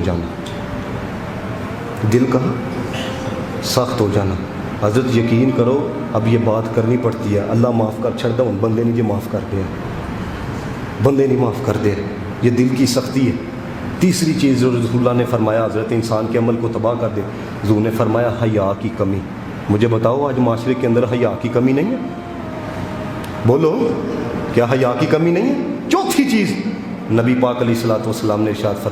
جانا، دل کا سخت ہو جانا۔ حضرت یقین کرو اب یہ بات کرنی پڑتی ہے، اللہ معاف کر چھڑ دوں، بندے نہیں جو معاف کر دے، بندے نہیں معاف کر دے، یہ دل کی سختی ہے۔ تیسری چیز جو رسول اللہ نے فرمایا حضرت انسان کے عمل کو تباہ کر دے، حضور نے فرمایا حیا کی کمی۔ مجھے بتاؤ آج معاشرے کے اندر حیا کی کمی نہیں ہے؟ بولو کیا حیا کی کمی نہیں ہے؟ چوتھی چیز نبی پاک علیہ الصلوۃ والسلام نے ارشاد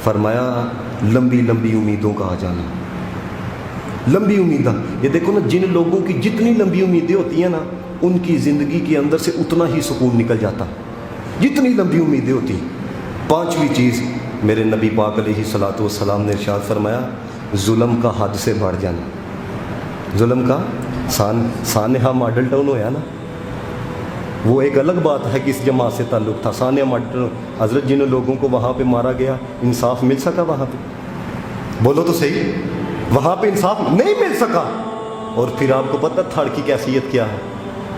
فرمایا لمبی لمبی امیدوں کا آ جانا۔ لمبی امیدیں، یہ دیکھو نا، جن لوگوں کی جتنی لمبی امیدیں ہوتی ہیں نا ان کی زندگی کے اندر سے اتنا ہی سکون نکل جاتا، جتنی لمبی امیدیں ہوتی ہیں۔ پانچویں چیز میرے نبی پاک علیہ الصلوۃ والسلام نے ارشاد فرمایا ظلم کا حد سے بڑھ جانا۔ ظلم کا سانحہ ماڈل ٹاؤن ہویا نا، وہ ایک الگ بات ہے کہ اس جماعت سے تعلق تھا۔ سانحہ ماڈل ٹاؤن، حضرت جن لوگوں کو وہاں پہ مارا گیا انصاف مل سکا وہاں پہ؟ بولو تو صحیح، وہاں پہ انصاف نہیں مل سکا۔ اور پھر آپ کو پتہ تھر کی کیفیت کیا ہے؟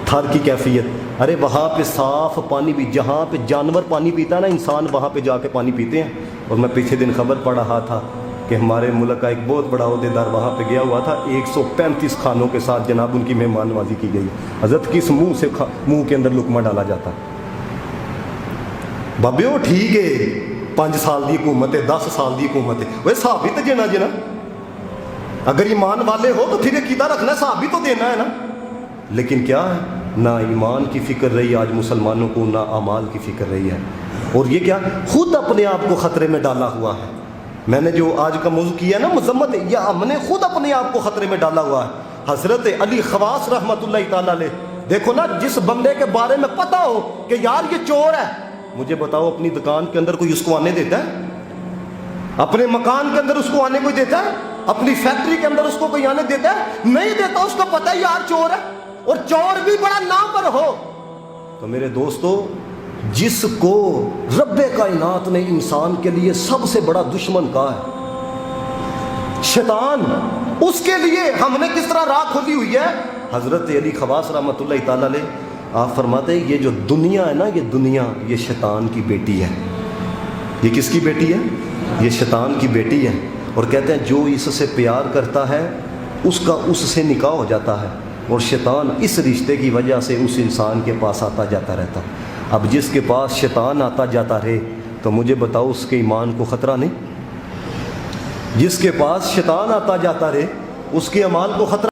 تھر کی کیفیت، ارے وہاں پہ صاف پانی بھی، جہاں پہ جانور پانی پیتا ہے نا، انسان وہاں پہ جا کے پانی پیتے ہیں۔ اور میں پچھلے دن خبر پڑھ رہا تھا کہ ہمارے ملک کا ایک بہت بڑا عہدیدار وہاں پہ گیا ہوا تھا، 135 کھانوں کے ساتھ جناب ان کی مہمان نوازی کی گئی۔ حضرت کس منہ سے منہ کے اندر لقمہ ڈالا جاتا؟ بابیو ٹھیک ہے 5 سال دی حکومت ہے، 10 سال دی حکومت ہے، وہ صاحب بھی تو دینا جنا، اگر ایمان والے ہو تو پھر عقیدہ رکھنا، صاحب بھی تو دینا ہے نا۔ لیکن کیا ہے، نہ ایمان کی فکر رہی آج مسلمانوں کو، نہ اعمال کی فکر رہی ہے، اور یہ کیا خود اپنے آپ کو خطرے میں ڈالا ہوا ہے۔ میں نے جو آج کا موضوع کیا نا مذمت، یہ ہم نے خود اپنے آپ کو خطرے میں ڈالا ہوا ہے۔ حضرت علی خواص رحمۃ اللہ تعالیٰ علیہ، دیکھو نا، جس بندے کے بارے میں پتہ ہو کہ یار یہ چور ہے، مجھے بتاؤ اپنی دکان کے اندر کوئی اس کو آنے دیتا ہے؟ اپنے مکان کے اندر اس کو آنے کوئی دیتا ہے؟ اپنی فیکٹری کے اندر اس کو کوئی آنے دیتا ہے؟ نہیں دیتا، اس کو پتہ ہے یار چور ہے، اور چور بھی بڑا نامور ہو۔ تو میرے دوستو، جس کو رب کائنات نے انسان کے لیے سب سے بڑا دشمن کہا ہے، شیطان، اس کے لیے ہم نے کس طرح راہ کھولی ہوئی ہے۔ حضرت علی خواص رحمۃ اللہ تعالیٰ علیہ آپ فرماتے ہیں یہ جو دنیا ہے نا، یہ دنیا یہ شیطان کی بیٹی ہے۔ یہ کس کی بیٹی ہے؟ یہ شیطان کی بیٹی ہے۔ اور کہتے ہیں جو اس سے پیار کرتا ہے اس کا اس سے نکاح ہو جاتا ہے، اور شیطان اس رشتے کی وجہ سے اس انسان کے پاس آتا جاتا رہتا۔ اب جس کے پاس شیطان آتا جاتا رہے تو مجھے بتاؤ اس کے ایمان کو خطرہ نہیں؟ جس کے پاس شیطان آتا جاتا رہے اس کے اعمال کو خطرہ